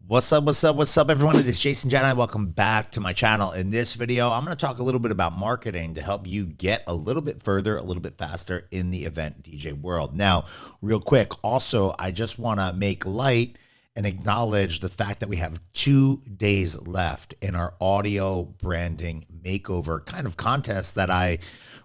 What's up, everyone? It is Jason Jani. Welcome back to my channel. In this video, I'm going to talk a little bit about marketing to help you get a little bit further, a little bit faster in the event DJ world. Now, real quick, also, I just want to make light and acknowledge the fact that we have 2 days left in our audio branding makeover kind of contest that I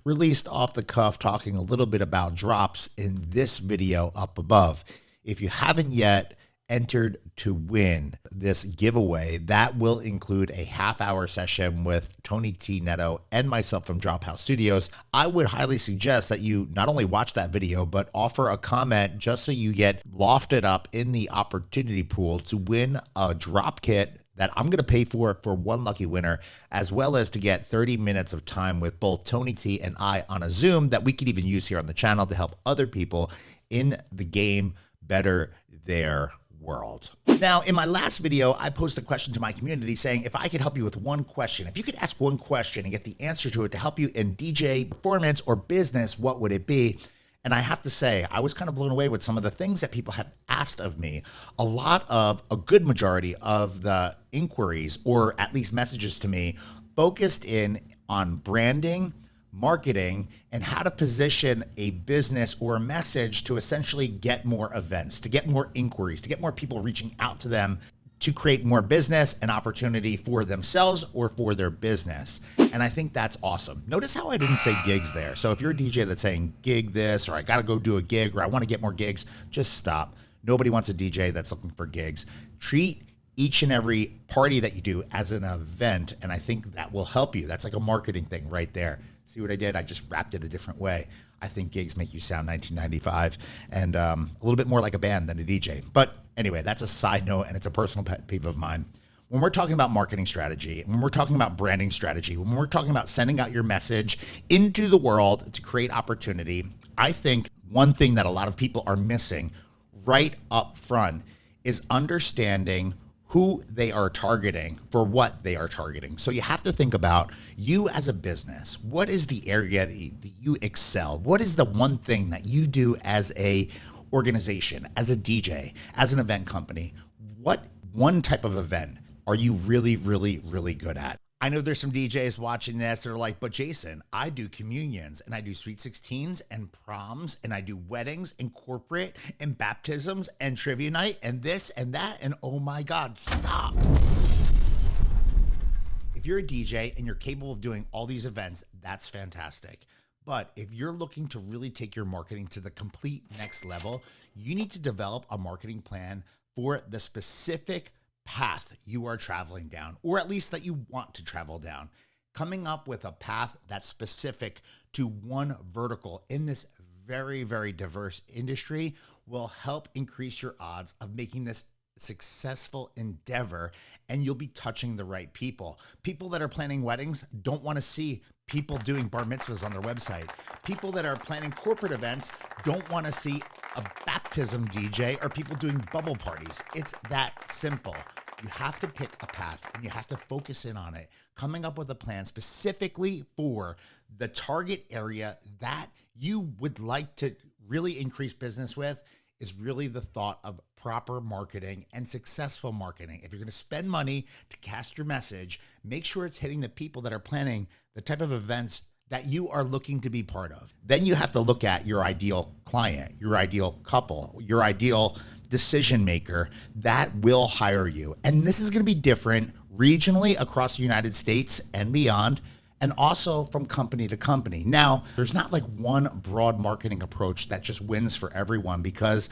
released off the cuff, talking a little bit about drops in this video up above. If you haven't yet entered to win this giveaway, that will include a half-hour session with Tony T. Netto and myself from Drop House Studios. I would highly suggest that you not only watch that video, but offer a comment just so you get lofted up in the opportunity pool to win a drop kit that I'm going to pay for one lucky winner, as well as to get 30 minutes of time with both Tony T and I on a Zoom that we could even use here on the channel to help other people in the game better their world. Now, in my last video, I posed a question to my community saying, if I could help you with one question, if you could ask one question and get the answer to it to help you in DJ performance or business, what would it be? And I have to say, I was kind of blown away with some of the things that people have asked of me. A good majority of the inquiries, or at least messages to me, focused in on branding, marketing, and how to position a business or a message to essentially get more events, to get more inquiries, to get more people reaching out to them, to create more business and opportunity for themselves or for their business. And I think that's awesome. Notice how I didn't say gigs there. So if you're a DJ that's saying gig this, or I gotta go do a gig, or I wanna get more gigs, just stop. Nobody wants a DJ that's looking for gigs. Treat each and every party that you do as an event, and I think that will help you. That's like a marketing thing right there. See what I did? I just wrapped it a different way. I think gigs make you sound 1995 and a little bit more like a band than a DJ. But anyway, that's a side note, and it's a personal pet peeve of mine. When we're talking about marketing strategy, when we're talking about branding strategy, when we're talking about sending out your message into the world to create opportunity, I think one thing that a lot of people are missing right up front is understanding who they are targeting for what they are targeting. So you have to think about you as a business. What is the area that you excel? What is the one thing that you do as a organization, as a DJ, as an event company? What one type of event are you really, really, really good at? I know there's some DJs watching this that are like, but Jason, I do communions and I do sweet 16s and proms and I do weddings and corporate and baptisms and trivia night and this and that. And oh my God, stop. If you're a DJ and you're capable of doing all these events, that's fantastic. But if you're looking to really take your marketing to the complete next level, you need to develop a marketing plan for the specific path you are traveling down, or at least that you want to travel down. Coming up with a path that's specific to one vertical in this very, very diverse industry will help increase your odds of making this successful endeavor, and you'll be touching the right people. People that are planning weddings don't want to see people doing bar mitzvahs on their website. People that are planning corporate events don't want to see a baptism DJ or people doing bubble parties. It's that simple. You have to pick a path and you have to focus in on it, coming up with a plan specifically for the target area that you would like to really increase business with. Is really the thought of proper marketing and successful marketing. If you're going to spend money to cast your message, make sure it's hitting the people that are planning the type of events that you are looking to be part of. Then you have to look at your ideal client, your ideal couple, your ideal decision maker that will hire you. And this is going to be different regionally across the United States and beyond, and also from company to company. Now, there's not like one broad marketing approach that just wins for everyone, because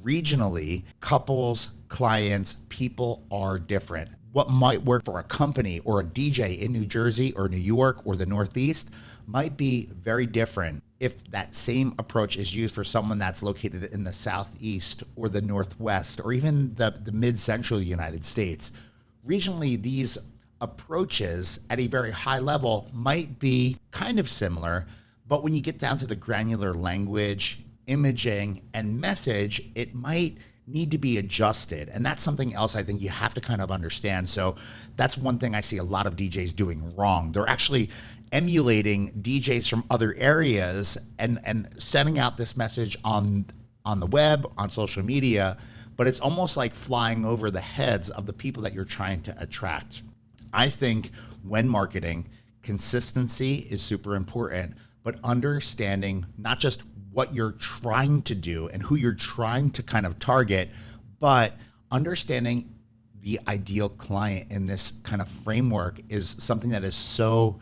regionally, couples, clients, people are different. What might work for a company or a DJ in New Jersey or New York or the Northeast might be very different if that same approach is used for someone that's located in the Southeast or the Northwest or even the mid-central United States. Regionally, these approaches at a very high level might be kind of similar, but when you get down to the granular language, imaging, and message, it might need to be adjusted. And that's something else I think you have to kind of understand. So that's one thing I see a lot of DJs doing wrong. They're actually emulating DJs from other areas and sending out this message on the web, on social media, but it's almost like flying over the heads of the people that you're trying to attract. I think when marketing, consistency is super important, but understanding not just what you're trying to do and who you're trying to kind of target, but understanding the ideal client in this kind of framework is something that is so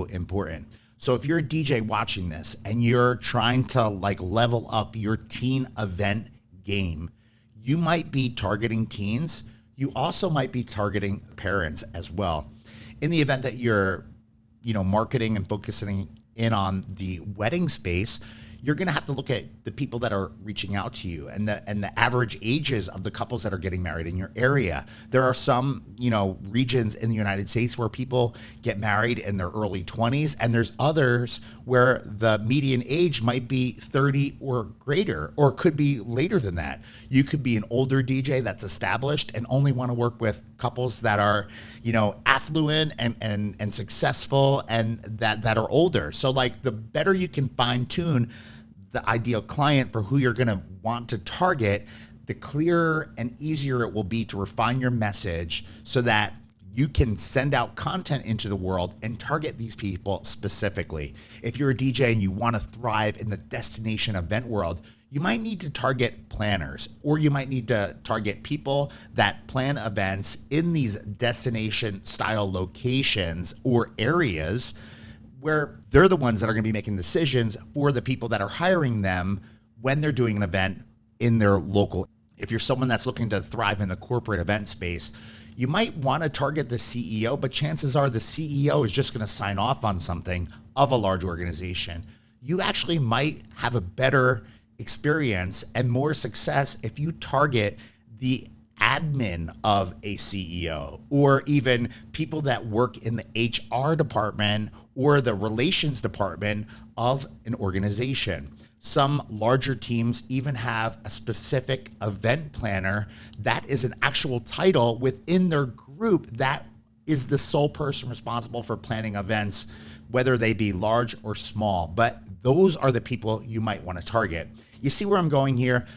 important. So if you're a DJ watching this and you're trying to like level up your teen event game, you might be targeting teens. You also might be targeting parents as well. In the event that you're, marketing and focusing in on the wedding space, you're going to have to look at the people that are reaching out to you and the average ages of the couples that are getting married in your area. There are some, regions in the United States where people get married in their early 20s, and there's others where the median age might be 30 or greater, or could be later than that. You could be an older DJ that's established and only want to work with couples that are, affluent and successful and that are older. So like the better you can fine tune the ideal client for who you're going to want to target, the clearer and easier it will be to refine your message so that you can send out content into the world and target these people specifically. If you're a DJ and you want to thrive in the destination event world, you might need to target planners, or you might need to target people that plan events in these destination style locations or areas where they're the ones that are going to be making decisions for the people that are hiring them when they're doing an event in their local. If you're someone that's looking to thrive in the corporate event space, you might want to target the CEO, but chances are the CEO is just going to sign off on something of a large organization. You actually might have a better experience and more success if you target the admin of a CEO, or even people that work in the HR department or the relations department of an organization. Some larger teams even have a specific event planner that is an actual title within their group that is the sole person responsible for planning events, whether they be large or small. But those are the people you might want to target. You see where I'm going here?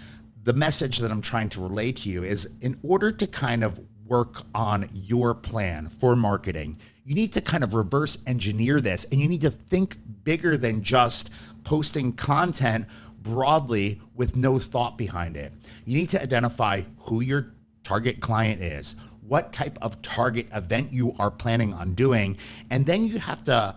The message that I'm trying to relay to you is, in order to kind of work on your plan for marketing, you need to kind of reverse engineer this, and you need to think bigger than just posting content broadly with no thought behind it. You need to identify who your target client is, what type of target event you are planning on doing, and then you have to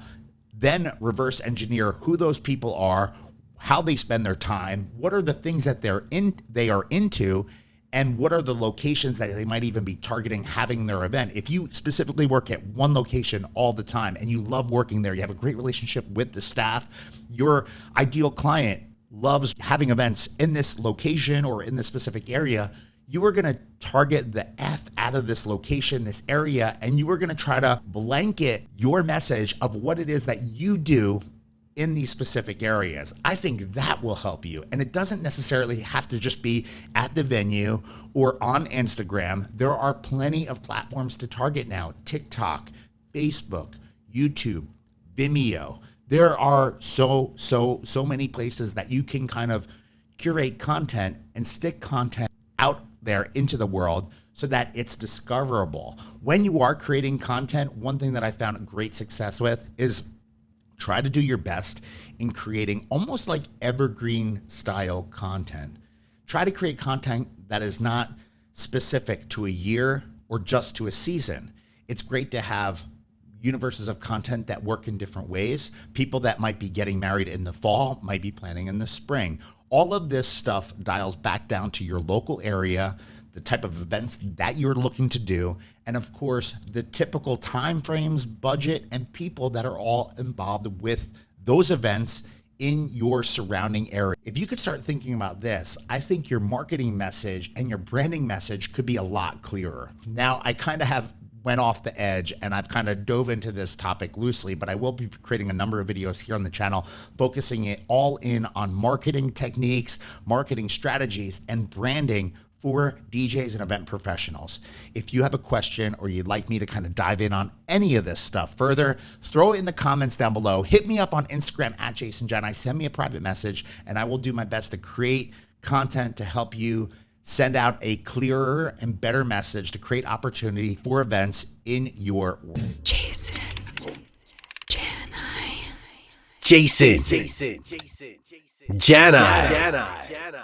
then reverse engineer who those people are, how they spend their time, what are the things that they are into, and what are the locations that they might even be targeting having their event. If you specifically work at one location all the time and you love working there, you have a great relationship with the staff, your ideal client loves having events in this location or in this specific area, you are going to target the F out of this location, this area, and you are going to try to blanket your message of what it is that you do in these specific areas. I think that will help you. And it doesn't necessarily have to just be at the venue or on Instagram. There are plenty of platforms to target now: TikTok, Facebook, YouTube, Vimeo. There are so many places that you can kind of curate content and stick content out there into the world so that it's discoverable. When you are creating content, one thing that I found great success with is try to do your best in creating almost like evergreen style content. Try to create content that is not specific to a year or just to a season. It's great to have universes of content that work in different ways. People that might be getting married in the fall might be planning in the spring. All of this stuff dials back down to your local area, the type of events that you're looking to do, and of course, the typical timeframes, budget, and people that are all involved with those events in your surrounding area. If you could start thinking about this, I think your marketing message and your branding message could be a lot clearer. Now, I kind of have went off the edge and I've kind of dove into this topic loosely, but I will be creating a number of videos here on the channel focusing it all in on marketing techniques, marketing strategies, and branding for DJs and event professionals. If you have a question or you'd like me to kind of dive in on any of this stuff further, throw it in the comments down below. Hit me up on Instagram at Jani. Send me a private message and I will do my best to create content to help you send out a clearer and better message to create opportunity for events in your world. Jason, Jani, Jason, Jani.